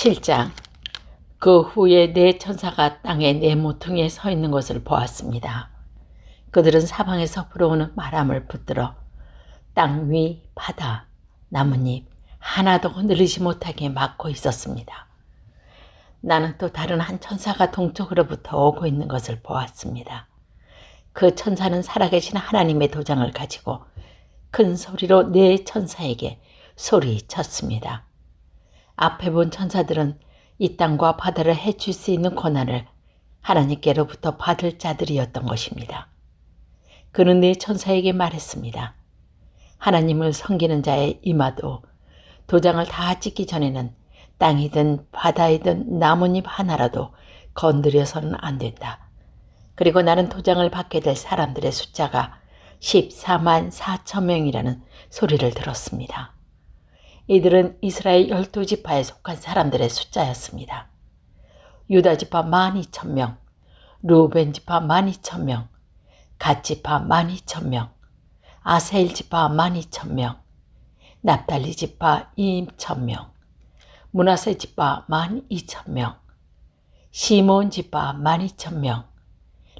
7장. 그 후에 네 천사가 땅의 네 모퉁이에 서 있는 것을 보았습니다. 그들은 사방에서 불어오는 바람을 붙들어 땅 위, 바다, 나뭇잎 하나도 흔들리지 못하게 막고 있었습니다. 나는 또 다른 한 천사가 동쪽으로부터 오고 있는 것을 보았습니다. 그 천사는 살아계신 하나님의 도장을 가지고 큰 소리로 네 천사에게 소리쳤습니다. 앞에 본 천사들은 이 땅과 바다를 해칠 수 있는 고난을 하나님께로부터 받을 자들이었던 것입니다. 그는 네 천사에게 말했습니다. 하나님을 섬기는 자의 이마도 도장을 다 찍기 전에는 땅이든 바다이든 나뭇잎 하나라도 건드려서는 안 된다. 그리고 나는 도장을 받게 될 사람들의 숫자가 14만 4천 명이라는 소리를 들었습니다. 이들은 이스라엘 12지파에 속한 사람들의 숫자였습니다. 유다지파 12,000명, 루벤지파 12,000명, 갓지파 12,000명, 아세일지파 12,000명, 납달리지파 2,000명, 므낫세지파 12,000명, 시몬지파 12,000명,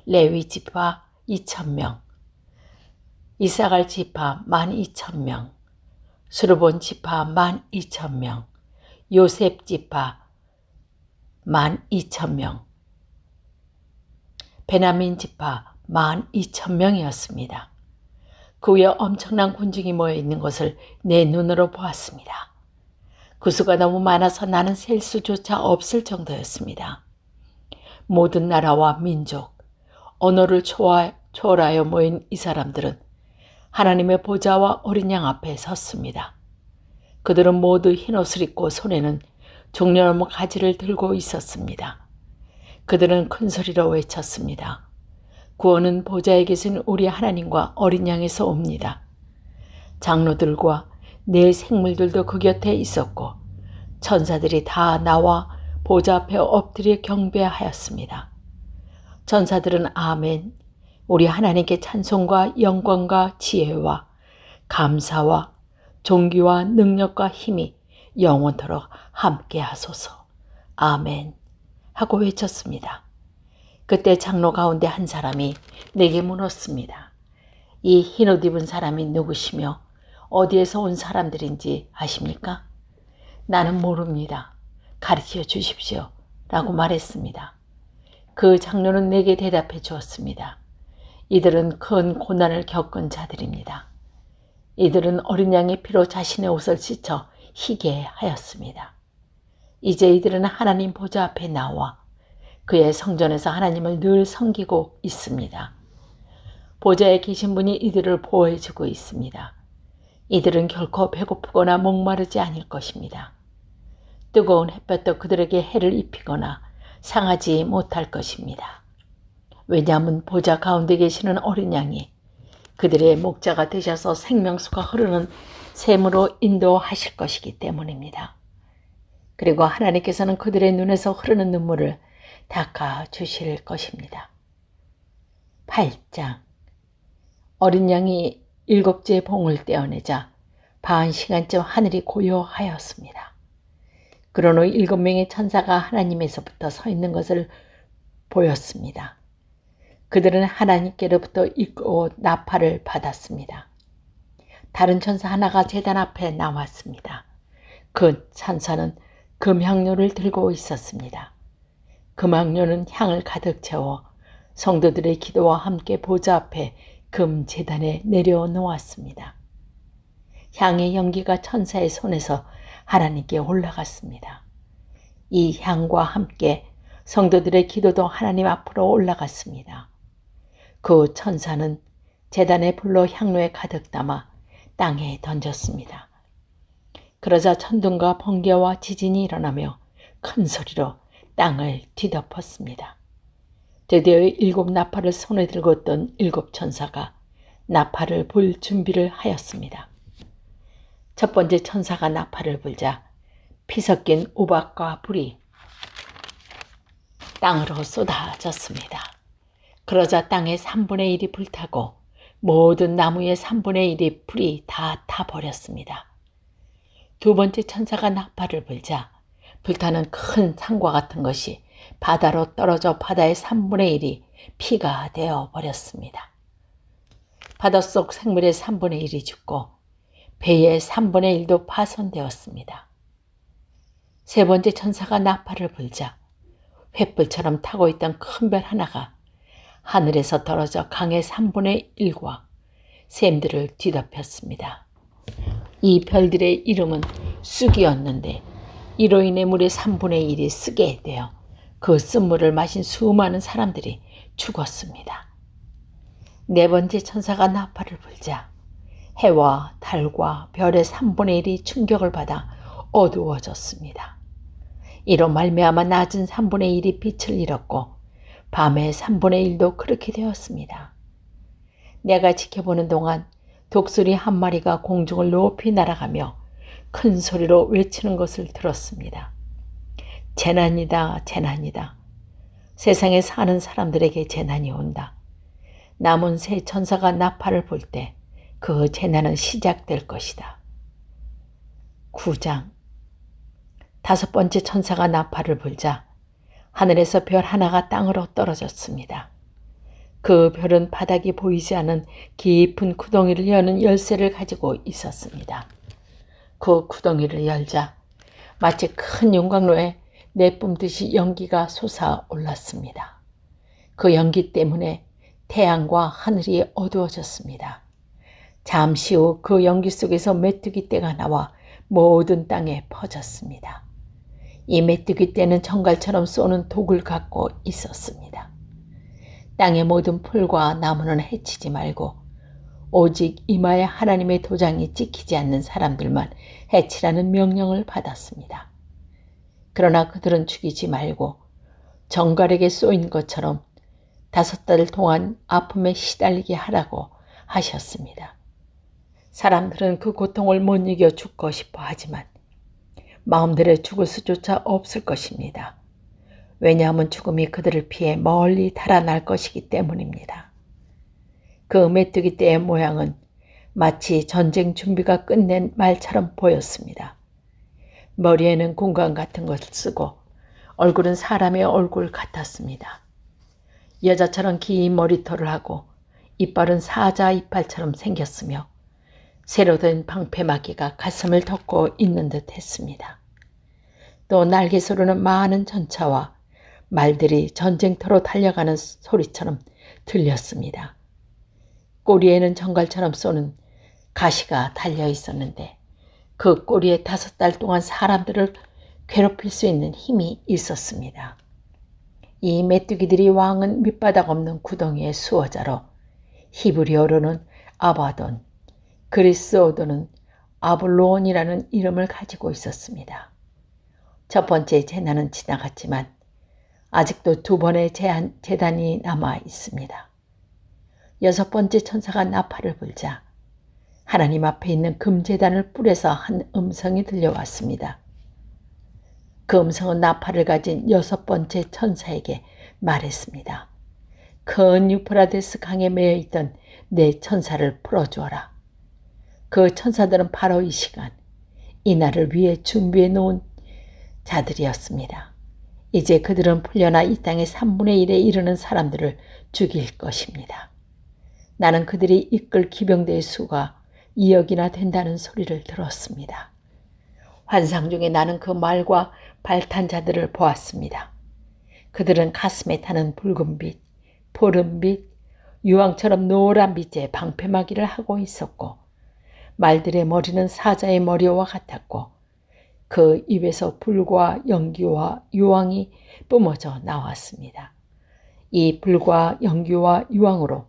레위지파 2,000명, 이사갈지파 12,000명, 스루본지파 12,000명, 요셉지파 12,000명, 베냐민지파 12,000명이었습니다. 그 위에 엄청난 군중이 모여있는 것을 내 눈으로 보았습니다. 그 수가 너무 많아서 나는 셀 수조차 없을 정도였습니다. 모든 나라와 민족, 언어를 초월하여 모인 이 사람들은 하나님의 보좌와 어린 양 앞에 섰습니다. 그들은 모두 흰옷을 입고 손에는 종려나무 가지를 들고 있었습니다. 그들은 큰 소리로 외쳤습니다. 구원은 보좌에 계신 우리 하나님과 어린 양에서 옵니다. 장로들과 네 생물들도 그 곁에 있었고 천사들이 다 나와 보좌 앞에 엎드려 경배하였습니다. 천사들은 아멘, 우리 하나님께 찬송과 영광과 지혜와 감사와 존귀와 능력과 힘이 영원토록 함께 하소서. 아멘 하고 외쳤습니다. 그때 장로 가운데 한 사람이 내게 물었습니다. 이 흰옷 입은 사람이 누구시며 어디에서 온 사람들인지 아십니까? 나는 모릅니다. 가르쳐 주십시오. 라고 말했습니다. 그 장로는 내게 대답해 주었습니다. 이들은 큰 고난을 겪은 자들입니다. 이들은 어린 양의 피로 자신의 옷을 씻어 희게 하였습니다. 이제 이들은 하나님 보좌 앞에 나와 그의 성전에서 하나님을 늘 섬기고 있습니다. 보좌에 계신 분이 이들을 보호해주고 있습니다. 이들은 결코 배고프거나 목마르지 않을 것입니다. 뜨거운 햇볕도 그들에게 해를 입히거나 상하지 못할 것입니다. 왜냐하면 보좌 가운데 계시는 어린 양이 그들의 목자가 되셔서 생명수가 흐르는 샘으로 인도하실 것이기 때문입니다. 그리고 하나님께서는 그들의 눈에서 흐르는 눈물을 닦아 주실 것입니다. 8장. 어린 양이 7째 봉을 떼어내자 반 시간쯤 하늘이 고요하였습니다. 그런 후 7명의 천사가 하나님에서부터 서 있는 것을 보였습니다. 그들은 하나님께로부터 이끌고 나팔을 받았습니다. 다른 천사 하나가 제단 앞에 나왔습니다. 그 천사는 금향료를 들고 있었습니다. 금향료는 향을 가득 채워 성도들의 기도와 함께 보좌 앞에 금 제단에 내려놓았습니다. 향의 연기가 천사의 손에서 하나님께 올라갔습니다. 이 향과 함께 성도들의 기도도 하나님 앞으로 올라갔습니다. 그 천사는 제단의 불로 향로에 가득 담아 땅에 던졌습니다. 그러자 천둥과 번개와 지진이 일어나며 큰 소리로 땅을 뒤덮었습니다. 드디어 7 나팔을 손에 들고 있던 7 천사가 나팔을 불 준비를 하였습니다. 첫 번째 천사가 나팔을 불자 피 섞인 우박과 불이 땅으로 쏟아졌습니다. 그러자 땅의 3분의 1이 불타고 모든 나무의 3분의 1이 불이 다 타버렸습니다. 두 번째 천사가 나팔을 불자 불타는 큰 산과 같은 것이 바다로 떨어져 바다의 3분의 1이 피가 되어 버렸습니다. 바닷속 생물의 3분의 1이 죽고 배의 3분의 1도 파손되었습니다. 세 번째 천사가 나팔을 불자 횃불처럼 타고 있던 큰 별 하나가 하늘에서 떨어져 강의 3분의 1과 샘들을 뒤덮였습니다. 이 별들의 이름은 쑥이었는데 이로 인해 물의 3분의 1이 쓰게 되어 그 쓴물을 마신 수많은 사람들이 죽었습니다. 네 번째 천사가 나팔을 불자 해와 달과 별의 3분의 1이 충격을 받아 어두워졌습니다. 이로 말미암아 낮은 3분의 1이 빛을 잃었고 밤의 3분의 1도 그렇게 되었습니다. 내가 지켜보는 동안 독수리 한 마리가 공중을 높이 날아가며 큰 소리로 외치는 것을 들었습니다. 재난이다, 재난이다. 세상에 사는 사람들에게 재난이 온다. 남은 세 천사가 나팔을 불 때 그 재난은 시작될 것이다. 9장. 다섯 번째 천사가 나팔을 불자 하늘에서 별 하나가 땅으로 떨어졌습니다. 그 별은 바닥이 보이지 않는 깊은 구덩이를 여는 열쇠를 가지고 있었습니다. 그 구덩이를 열자 마치 큰 용광로에 내뿜듯이 연기가 솟아올랐습니다. 그 연기 때문에 태양과 하늘이 어두워졌습니다. 잠시 후 그 연기 속에서 메뚜기 떼가 나와 모든 땅에 퍼졌습니다. 이 메뚜기 떼는 정갈처럼 쏘는 독을 갖고 있었습니다. 땅의 모든 풀과 나무는 해치지 말고 오직 이마에 하나님의 도장이 찍히지 않는 사람들만 해치라는 명령을 받았습니다. 그러나 그들은 죽이지 말고 정갈에게 쏘인 것처럼 5달 동안 아픔에 시달리게 하라고 하셨습니다. 사람들은 그 고통을 못 이겨 죽고 싶어 하지만 마음대로 죽을 수조차 없을 것입니다. 왜냐하면 죽음이 그들을 피해 멀리 달아날 것이기 때문입니다. 그 메뚜기 떼의 모양은 마치 전쟁 준비가 끝낸 말처럼 보였습니다. 머리에는 군관 같은 것을 쓰고 얼굴은 사람의 얼굴 같았습니다. 여자처럼 긴 머리털을 하고 이빨은 사자 이빨처럼 생겼으며 새로 된 방패막이가 가슴을 덮고 있는 듯 했습니다. 또 날개 소리는 많은 전차와 말들이 전쟁터로 달려가는 소리처럼 들렸습니다. 꼬리에는 정갈처럼 쏘는 가시가 달려 있었는데 그 꼬리에 5달 동안 사람들을 괴롭힐 수 있는 힘이 있었습니다. 이 메뚜기들이 왕은 밑바닥 없는 구덩이의 수호자로 히브리어로는 아바돈, 그리스어로는 아블론이라는 이름을 가지고 있었습니다. 첫 번째 재난은 지나갔지만 아직도 2번의 재단이 남아 있습니다. 6번째 천사가 나팔을 불자 하나님 앞에 있는 금재단을 뿔에서 한 음성이 들려왔습니다. 그 음성은 나팔을 가진 6번째 천사에게 말했습니다. 큰 유프라데스 강에 매여 있던 내 천사를 풀어주어라. 그 천사들은 바로 이 시간, 이 날을 위해 준비해 놓은 자들이었습니다. 이제 그들은 풀려나 이 땅의 3분의 1에 이르는 사람들을 죽일 것입니다. 나는 그들이 이끌 기병대의 수가 2억이나 된다는 소리를 들었습니다. 환상 중에 나는 그 말과 발탄 자들을 보았습니다. 그들은 가슴에 타는 붉은빛, 푸른빛, 유황처럼 노란 빛의 방패막이를 하고 있었고 말들의 머리는 사자의 머리와 같았고 그 입에서 불과 연기와 유황이 뿜어져 나왔습니다. 이 불과 연기와 유황으로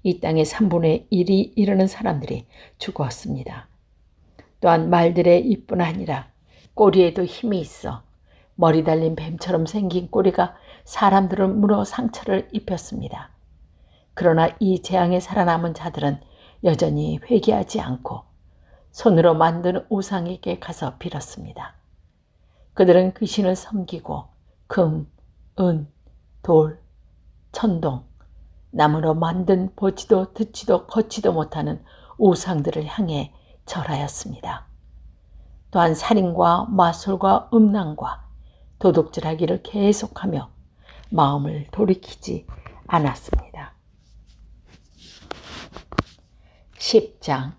이 땅의 3분의 1이 이르는 사람들이 죽었습니다. 또한 말들의 입뿐 아니라 꼬리에도 힘이 있어 머리 달린 뱀처럼 생긴 꼬리가 사람들을 물어 상처를 입혔습니다. 그러나 이 재앙에 살아남은 자들은 여전히 회개하지 않고 손으로 만든 우상에게 가서 빌었습니다. 그들은 그 신을 섬기고 금, 은, 돌, 천동, 나무로 만든 보지도 듣지도 걷지도 못하는 우상들을 향해 절하였습니다. 또한 살인과 마술과 음란과 도둑질하기를 계속하며 마음을 돌이키지 않았습니다. 10장.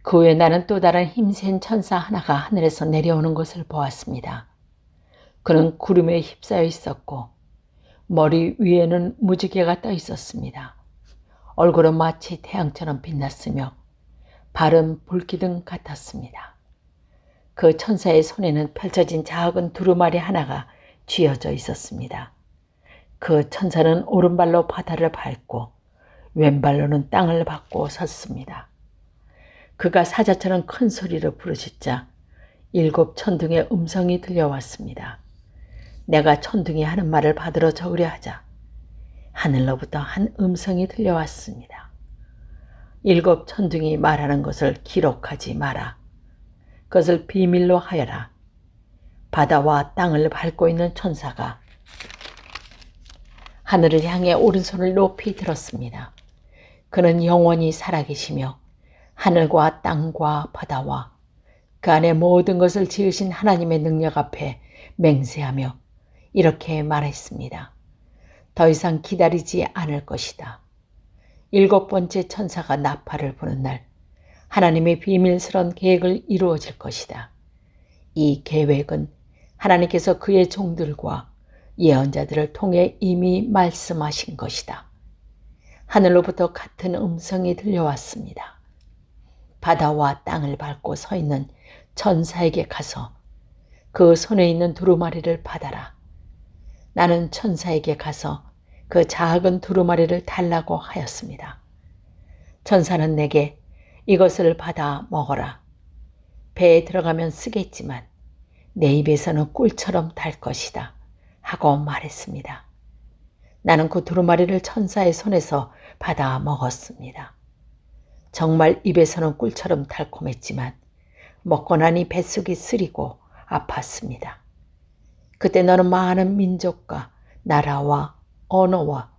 그 후에 나는 또 다른 힘센 천사 하나가 하늘에서 내려오는 것을 보았습니다. 그는 구름에 휩싸여 있었고 머리 위에는 무지개가 떠 있었습니다. 얼굴은 마치 태양처럼 빛났으며 발은 불기둥 같았습니다. 그 천사의 손에는 펼쳐진 작은 두루마리 하나가 쥐어져 있었습니다. 그 천사는 오른발로 바다를 밟고 왼발로는 땅을 밟고 섰습니다. 그가 사자처럼 큰 소리로 부르짖자 7 천둥의 음성이 들려왔습니다. 내가 천둥이 하는 말을 받들어 적으려 하자 하늘로부터 한 음성이 들려왔습니다. 7 천둥이 말하는 것을 기록하지 마라. 그것을 비밀로 하여라. 바다와 땅을 밟고 있는 천사가 하늘을 향해 오른손을 높이 들었습니다. 그는 영원히 살아계시며 하늘과 땅과 바다와 그 안에 모든 것을 지으신 하나님의 능력 앞에 맹세하며 이렇게 말했습니다. 더 이상 기다리지 않을 것이다. 7번째 천사가 나팔을 부는 날 하나님의 비밀스러운 계획을 이루어질 것이다. 이 계획은 하나님께서 그의 종들과 예언자들을 통해 이미 말씀하신 것이다. 하늘로부터 같은 음성이 들려왔습니다. 바다와 땅을 밟고 서 있는 천사에게 가서 그 손에 있는 두루마리를 받아라. 나는 천사에게 가서 그 작은 두루마리를 달라고 하였습니다. 천사는 내게 이것을 받아 먹어라. 배에 들어가면 쓰겠지만 내 입에서는 꿀처럼 달 것이다 하고 말했습니다. 나는 그 두루마리를 천사의 손에서 받아 먹었습니다. 정말 입에서는 꿀처럼 달콤했지만 먹고 나니 뱃속이 쓰리고 아팠습니다. 그때 너는 많은 민족과 나라와 언어와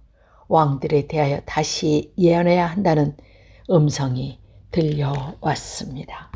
왕들에 대하여 다시 예언해야 한다는 음성이 들려왔습니다.